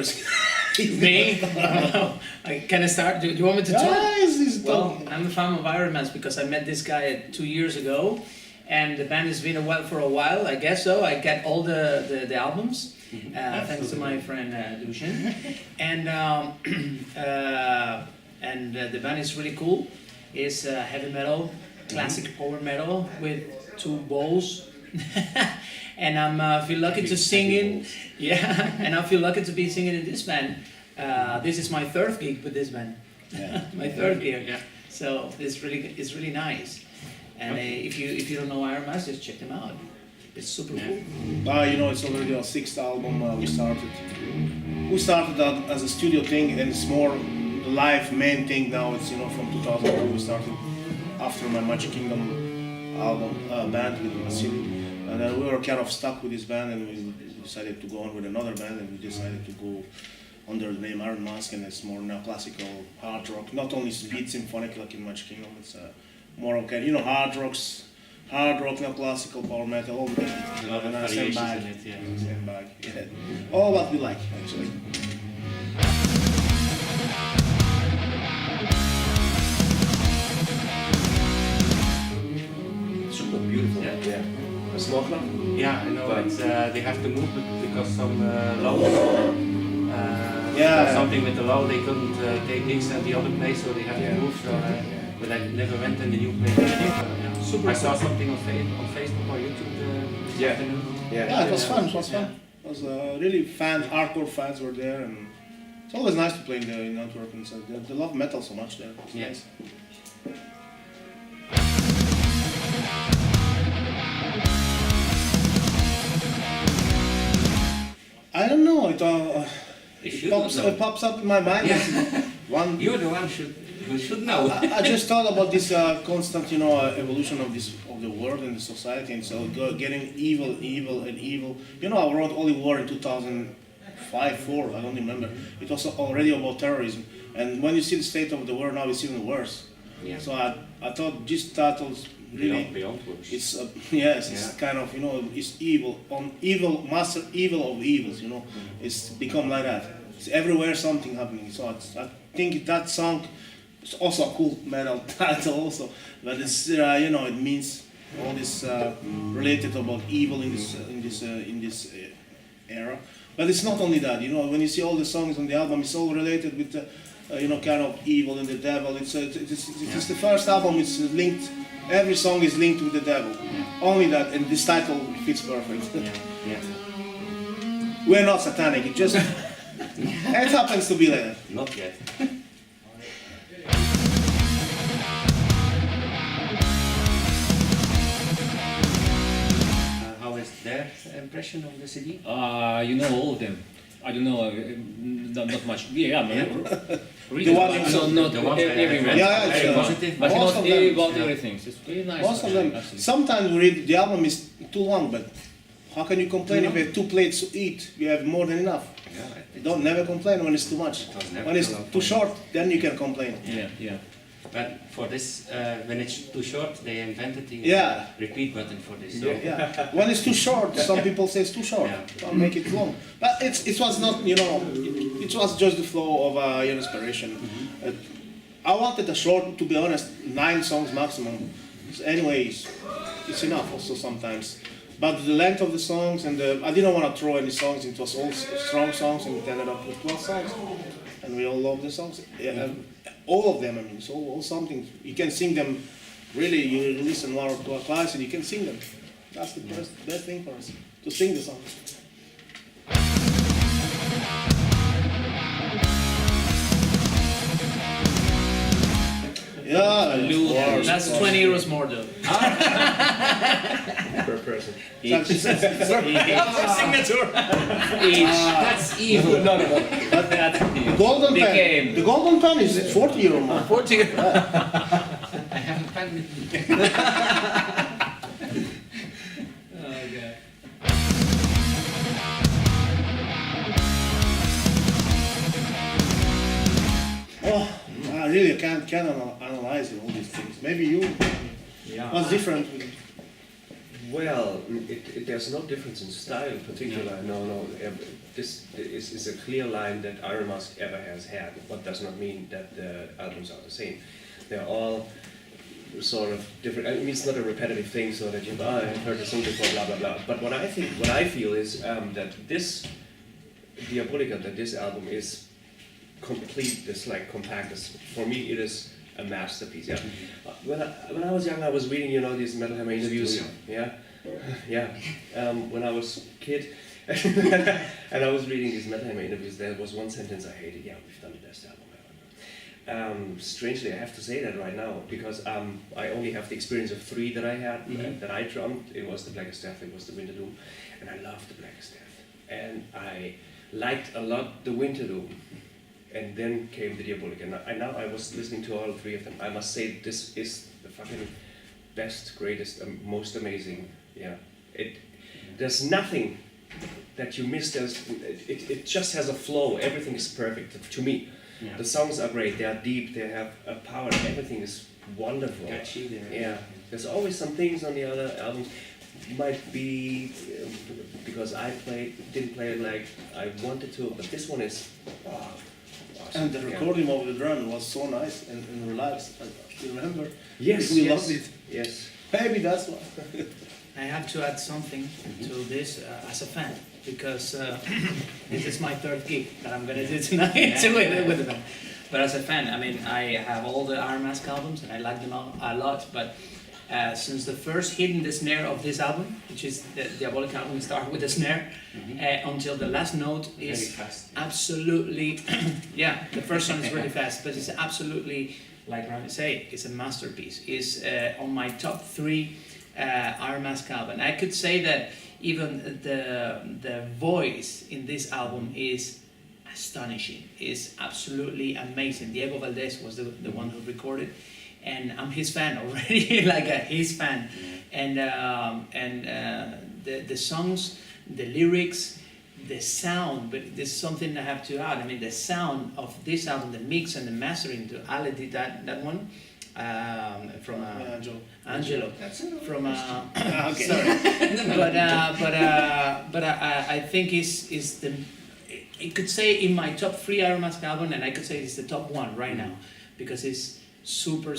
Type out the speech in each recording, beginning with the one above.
first. Me? Can I start? Do you want me to talk? Well, I'm a fan of Iron Man's because I met this guy 2 years ago, and the band has been for a while, I guess so. I get all the albums, thanks to my friend Lucien. And the band is really cool. It's heavy metal, classic power metal with 2 bowls. And I feel lucky to sing in, and I feel lucky to be singing in this band. This is my 3rd gig with this band, my 3rd gig. Yeah. So it's really nice. And if you don't know Iron Master, just check them out. It's super cool. It's already our 6th album we started. We started that as a studio thing, and it's more the live main thing now. It's from 2002 we started after my Magic Kingdom album band with Vasily. And then we were kind of stuck with this band, and we decided to go on with another band, and we decided to go under the name Iron Mask, and it's more neoclassical hard rock, not only speed symphonic like in Magic Kingdom. It's more okay, hard rock, neoclassical, power metal, all the same bag. Same bag. Yeah. All what we like actually. Super beautiful. Yeah. Small club? Yeah, I know, but they have to move because some low. Something with the low, they couldn't take gigs at the other place, so they have to move. So, but I never went in the new place. Super. I saw something on Facebook or YouTube this afternoon. Yeah, it was fun. It was really hardcore fans were there, and it's always nice to play in Antwerp. And so they love metal so much there. It's nice. I don't know. It pops up in my mind. Yeah. You're the one who should know. I just thought about this constant, evolution of the world and the society, and so getting evil. I wrote Holy War in 2005, 4. I don't remember. It was already about terrorism, and when you see the state of the world now, it's even worse. Yeah. So I thought this title's really beyond worse. It's it's kind of it's evil, master evil of evils. It's become like that. It's everywhere something happening. So I think that song is also a cool metal title also, but it's it means all this related about evil in this era. But it's not only that. When you see all the songs on the album, it's all related with kind of evil and the devil. It's the first album. It's linked. Every song is linked with the devil. Only that, and this title fits perfect. We're not satanic. It just it happens to be like that. Not yet. How is their impression of the CD? All of them. I don't know, not much. Yeah, The one so not everyone. Very positive, but not about everything. It's really nice. Most of them. Actually. Sometimes we read the album is too long, but how can you complain if you have 2 plates to eat? You have more than enough. Don't never complain when it's too much. When it's too short, then you can complain. Yeah. But for this, when it's too short, they invented the repeat button for this. So. When it's too short, some people say it's too short. Don't make it long. But it was not, it was just the flow of inspiration. I wanted a short, to be honest, 9 songs maximum. So anyways, it's enough also sometimes. But the length of the songs, and I didn't want to throw any songs. It was all strong songs, and we ended up with 12 songs. And we all love the songs. All of them, I mean, it's all something. You can sing them, really, you listen one or twice and you can sing them. That's the best thing for us, to sing the songs. Yeah, that's 20 euros more though. Per person. Per signature. That's evil. No. But that's The golden pen. The golden pen is 40 euro more. 40 euros. I have a pen with me. I really can't analyze all these things. Maybe you. What's different? Well, there's no difference in style in particular. No. This is a clear line that Iron Mask ever has had. What does not mean that the albums are the same. They're all sort of different. I mean, it's not a repetitive thing, so that I've heard the song before, blah blah blah. But what I feel is that this Diabolica, that this album is complete. It's like compact. For me, it is a masterpiece. Yeah. When I was young, I was reading, these Metal Hammer interviews. Yeah. When I was a kid, and I was reading these Metal Hammer interviews, there was one sentence I hated. Yeah, we've done the best album ever. Strangely, I have to say that right now because I only have the experience of 3 that I had that I drummed. It was the Blackest Death, it was the Winter Doom, and I loved the Blackest Death, and I liked a lot the Winter Doom. And then came the Diabolica. And now I was listening to all 3 of them. I must say this is the fucking best, greatest, most amazing. Yeah. There's nothing that you miss. It just has a flow. Everything is perfect to me. Yeah. The songs are great. They are deep. They have a power. Everything is wonderful. Catchy there. Yeah. There's always some things on the other albums. Might be because I didn't play it like I wanted to, but this one is. And the recording of the drum was so nice and relaxed. You remember? Yes, we loved it. Yes. Maybe that's why. I have to add something to this as a fan, because this is my 3rd gig that I'm gonna do tonight with the band. But as a fan, I mean, I have all the Iron Mask albums and I like them all a lot. But since the first hitting the snare of this album, which is the Diabolic album, we start with the snare until the last note is absolutely, yeah, the first one is really fast, but it's absolutely, like Rami say, it's a masterpiece. It's on my top 3 Iron Mask album. I could say that even the voice in this album is astonishing. It's absolutely amazing. Diego Valdez was the one who recorded. And I'm his fan already, like his fan, and the songs, the lyrics, the sound. But there's something I have to add. I mean, the sound of this album, the mix and the mastering. Ali did that one from Angelo. From okay. Sorry, but I think is the. It could say in my top 3 Iron Mask album, and I could say it's the top 1 right now, because it's super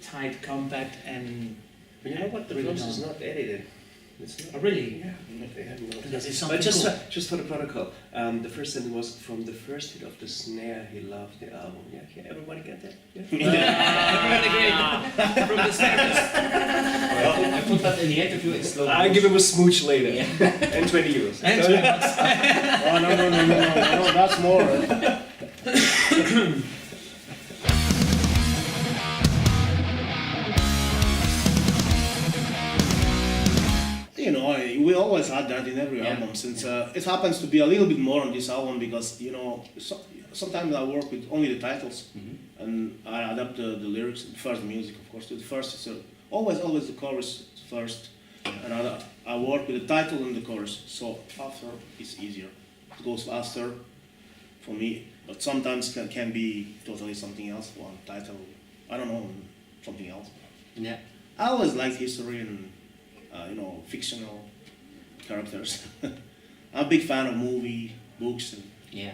tight, compact, and but you know what? The drums is not edited. It's not really. Yeah, they have no. But just for the protocol, the first sentence was from the first hit of the snare. He loved the album. Yeah, can everybody get that? Yeah. Everybody great. From the start. I put that in the interview in slow. I'll give him a smooch later. Yeah. And 20 euros. And Oh no, that's more. We always had that in every album, since it happens to be a little bit more on this album because sometimes I work with only the titles and I adapt the lyrics, first the music of course. The first is always the chorus first, and I work with the title and the chorus. So after it's easier, it goes faster for me. But sometimes can be totally something else. One title, I don't know, something else. Yeah, I always liked history and fictional characters. I'm a big fan of movie, books, and yeah.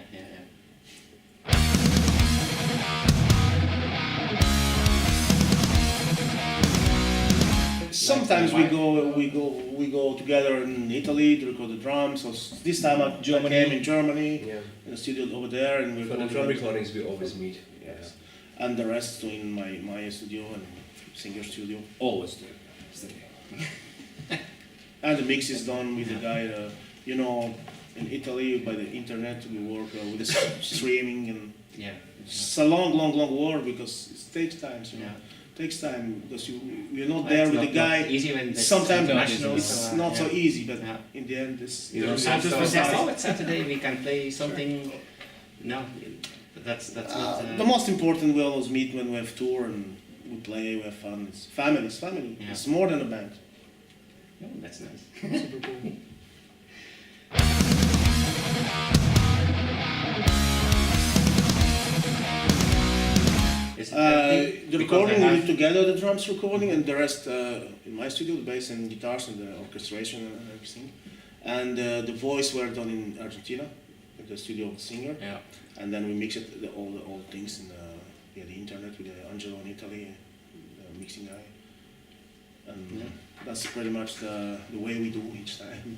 Sometimes we go together in Italy to record the drums. So this time I came in Germany, in the studio over there, and for the drum recordings we always meet. Yes, and the rest in my studio and singer studio. Always there. And the mix is done with the guy, in Italy by the internet. We work with the streaming, and it's a long work because it takes time. Takes time because you're not there with the guy. Easy when sometimes it's not so easy, but in the end, it's. It's Saturday. We can play something. No, that's not. The most important we always meet when we have tour and we play. We have fun. It's family. It's family. Yeah. It's more than a band. Oh, that's nice. Super cool. The the recording, we did together the drums recording, and the rest in my studio, the bass and guitars and the orchestration and everything. And the voice were done in Argentina, at the studio of the singer. Yeah. And then we mixed all the things in the internet with Angelo in Italy, the mixing guy. And that's pretty much the way we do each time.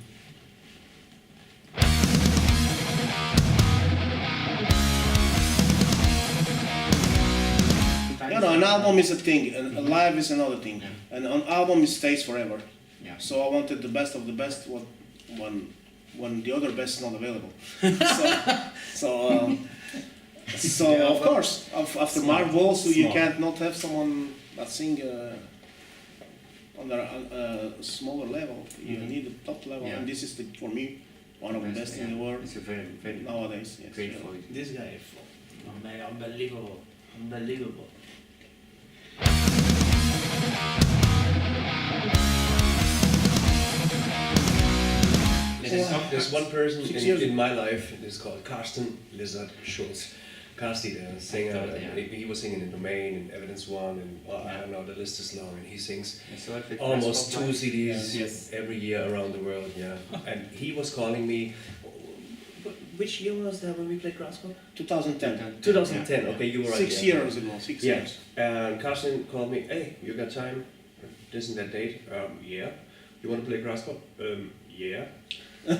You know, an album is a thing, and a live is another thing. Yeah. And an album it stays forever. Yeah. So I wanted the best of the best when the other best is not available. So Yeah, of course, after Mark Walls, you Smart. can't not have someone that sing on a smaller level. You need a top level, Yeah. and this is for me one of the best in the world It's a very nowadays. Yes, great yeah. voice. This guy, oh man, unbelievable, unbelievable. There's one person 6 years in my life, it's called Karsten Lizard Schulz. Karsti, the singer, he was singing in Domain, in Evidence One, and I don't know, the list is long, and he sings almost 2 CDs every year around the world, yeah. And he was calling me, which year was that when we played Grasshopper? 2010. 2010, okay, you were right. 6 years ago, 6 Yeah, years. and Karsten called me, hey, you got time? This and that date? Yeah. You want to play Grasshopper? Yeah. No,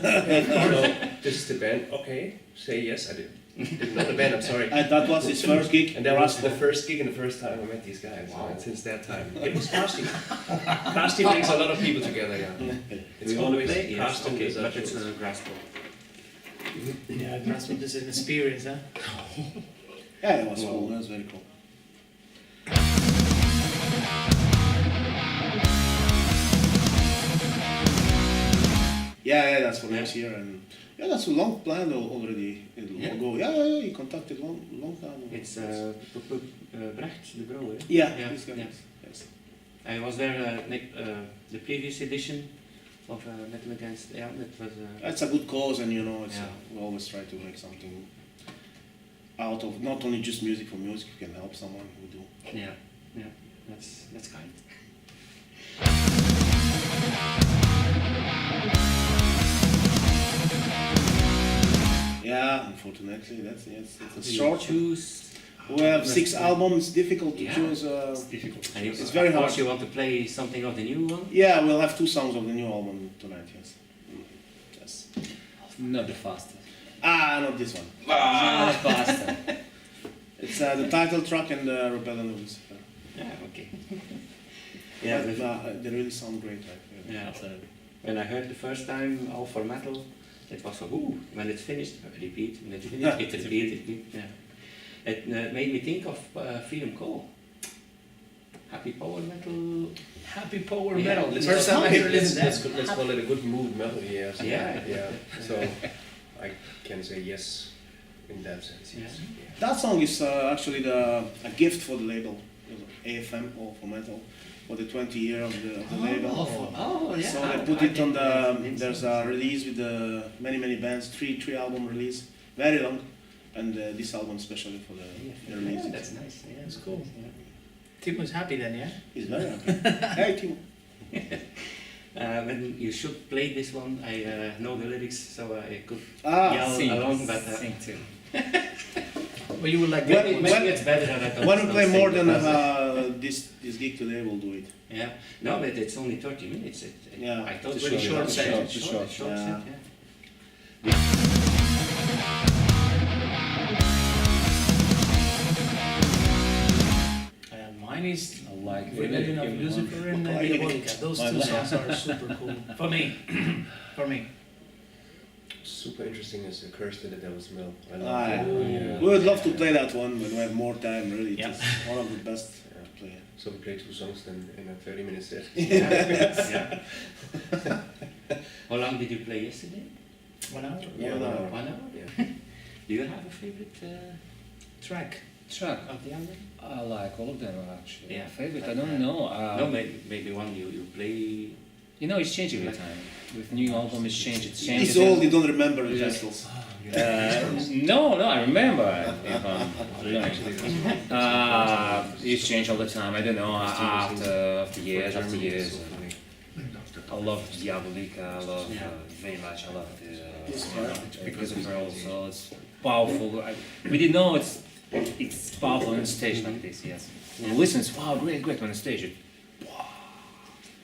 this is the band. Okay, say yes. I didn't know the band. I'm sorry. And that was his first gig. And that was the first gig and the first time I met these guys. Wow. And since that time, it was Karsten. Karsten brings a lot of people together. Yeah. It's We want to always play? Yes, Karsten okay, is but it's a grass ball. Yeah, that's what this is an experience, huh? Yeah, it was cool. That was very cool. Yeah, that's for next year, and that's a long plan already. Yeah. Ago. Yeah, he contacted long time ago. It's Brecht de Brouwer. Yeah, Yeah, this guy. yeah. Yes. I was there the previous edition of Metal Against. Yeah, that was. It's a good cause, and it's, Yeah. we always try to make something out of not only just music for music. We can help someone. We do. Yeah, that's kind. Yeah, unfortunately, that's it's Do a you short. choose. We have 6 albums. Difficult to Yeah. choose. It's difficult. And you, It's very of course hard. you want to play something of the new one. Yeah, we'll have 2 songs of the new album tonight. Yes. Yes. Not the fastest. Not this one. Not the fastest. It's the title track and the Rebellion of Lucifer. Yeah, okay. Yeah, Yeah, they really sound great. Right? yeah. When I heard the first time All for Metal, it was so, ooh, when it's finished, repeat, when it's finished, it repeat. Yeah. It made me think of Freedom Call. Happy Power Metal. Happy power Yeah, metal. let's First call time I it- hear Let's, listen let's call it a good mood metal. Yes. Yeah. Yeah. So I can say yes in that sense. Yes. Yeah. That song is actually a gift for the label, AFM, All for Metal, for the 20 year of the label. Oh, yeah. So they put it on there's a release with many bands, three album release, very long, and this album especially for the release. Yeah, that's nice. Yeah, That's cool. Yeah. Timo's happy then, yeah? He's very happy. Hey Timo. When you should play this one, I know the lyrics, so I could Ah, Sing, along, but sing too. Well, you would like When- maybe it's better that I don't. when we don't play sing more than because- this gig today, we'll do it. Yeah, no, but it's only 30 minutes. Yeah, I thought it's it was short, a short, short, short, short yeah. set, yeah. Mine is I like Rebellion of it. Lucifer and Like it. Diabolica. Those two songs are super cool. For me. For me. Super interesting is the Curse to the Devil's Mill. I love Ah, it. yeah. We would love to play that one when we have more time. Really, Yeah. it's one of the best to play. So we play 2 songs then in a 30-minute set. Yeah. How long did you play yesterday? 1 hour. Yeah, 1 hour. 1 hour? Yeah. Do you have a favorite Track. Track. of the album? I like all of them actually. Yeah. Favorite, I don't know. No, maybe one you play. You know, it's changing every time. with new album, it's changed. It's changed. He's old, you don't remember the titles. No, I remember. If I'm honest. It's changed all the time. I don't know. After years. I love Diabolica. I love very much. I love the Christopher also. It's powerful. We didn't know it's powerful on stage like this. Yes. Yeah. And listens. Wow, great on the stage.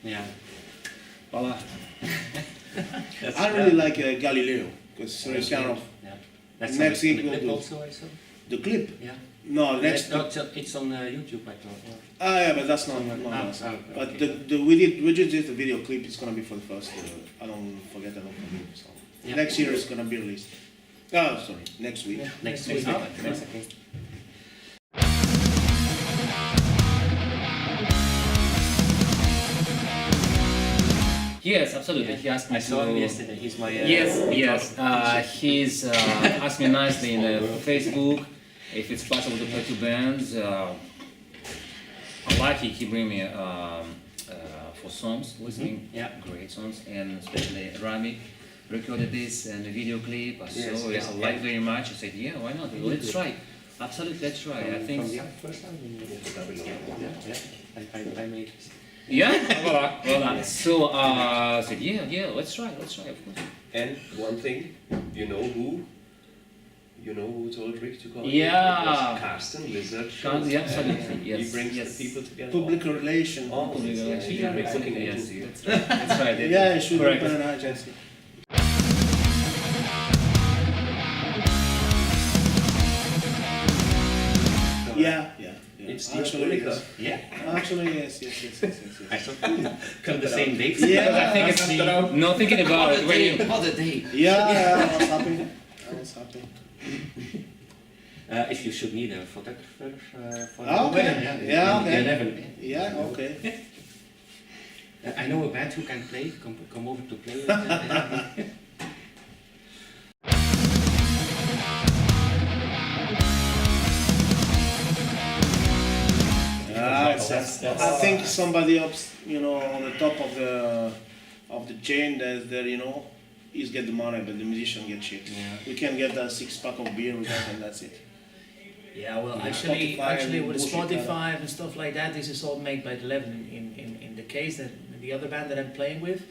Yeah. Voila. I really like Galileo, because it's kind of Yeah. That's Next on week the we'll clip do. also, I saw. the clip. Yeah. No, next. It's on YouTube, I thought. Yeah. Ah, yeah, but that's not. But we just did the video clip. It's gonna be for the first. I don't forget. So Yeah. next year it's gonna be released. Oh, sorry, next week. Next week. week. Oh, Next week. Yes, absolutely. He asked me I saw him to. yesterday. He's my Yes. He's asked me nicely in Facebook if it's possible to play two bands. I like it. He bring me for songs, listening, Yeah. great songs, and especially Rami recorded this and the video clip. I Yes, saw yes, it. I liked very much. I said, yeah, why not? Let's try. Absolutely, let's try. I think. From the first album. Yeah. I made. Yeah, voila. So I said, yeah, let's try, of course. And one thing, you know who told Rick to call you? Yeah. It was Carsten Lizard. Yeah, absolutely. Yes. He brings yes. the people together. Public relation. Oh, Public yes, relation. yeah, Rick's looking Yes, into you. that's right. Yeah, it should Correct. open an agency. Yeah. It's the Actually, Monica. yes. Yeah. Actually, yes. I thought come the same date. Yeah, I think it's no thinking about it when you. What a day. Yeah, I was happy. If you should need a photographer for Ah, the okay. wedding, Yeah, you okay. never. Yeah, okay. I know a band who can play. Come over to play. With I think somebody up, on the top of the chain, there's there, is get the money, but the musician get shit. Yeah. We can get a 6-pack of beer with that, and that's it. Yeah, well, Yeah, actually, Spotify and with bullshit, Spotify and stuff like that, this is all made by the level. In the case that the other band that I'm playing with,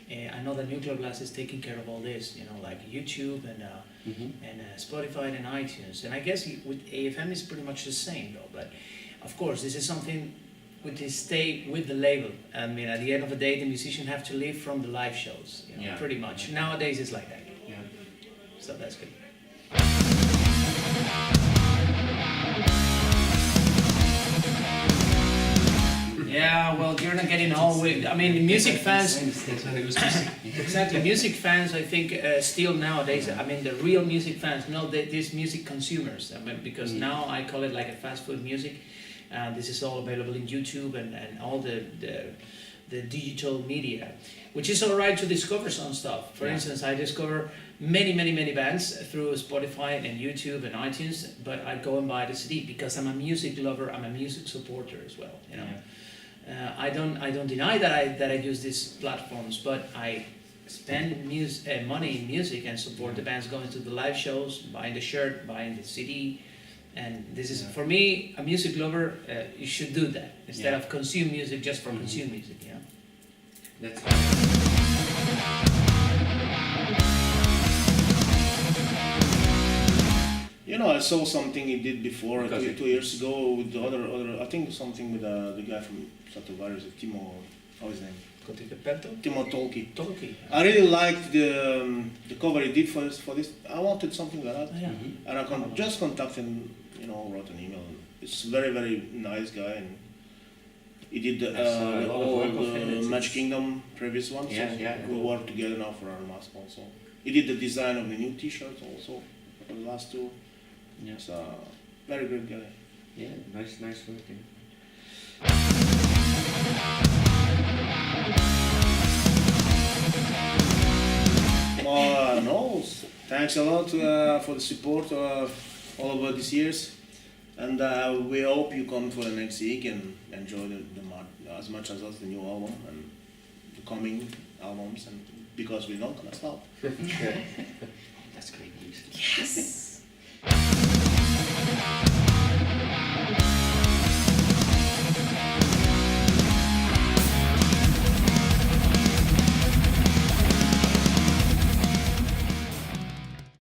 I know that Nuclear Blast is taking care of all this, like YouTube and Spotify and iTunes. And I guess with AFM it's pretty much the same though. But of course, this is something with this stay with the label. I mean, at the end of the day, the musician have to live from the live shows. Yeah. Pretty much. Nowadays it's like that. Yeah. So that's good. Yeah, well, you're not getting all with. I mean, music fans. Exactly, music fans. I think still nowadays. I mean, the real music fans know that these music consumers. I mean, because now I call it like a fast food music. This is all available in YouTube and all the digital media, which is alright to discover some stuff. For instance, I discover many bands through Spotify and YouTube and iTunes, but I go and buy the CD because I'm a music lover. I'm a music supporter as well. I don't deny that I use these platforms, but I spend money in music and support the bands going to the live shows, buying the shirt, buying the CD, and this is for me, a music lover. You should do that instead of consume music just for consume music. Yeah. That's I saw something he did before 2 years ago with the other. I think something with the guy from Satovaris, Timo. How's his name? Timo Tolki. I really liked the cover he did for this. I wanted something like that, and I just contacted him. Wrote an email. It's very nice guy, and he did all the Match Kingdom previous ones. We work together now for our mask also. He did the design of the new T-shirts also for the last two. Yeah. It's a very good guy. Yeah, nice working. No, thanks a lot for the support all over these years, and we hope you come for the next week and enjoy the as much as us the new album and the coming albums, and because we're not gonna stop. That's great.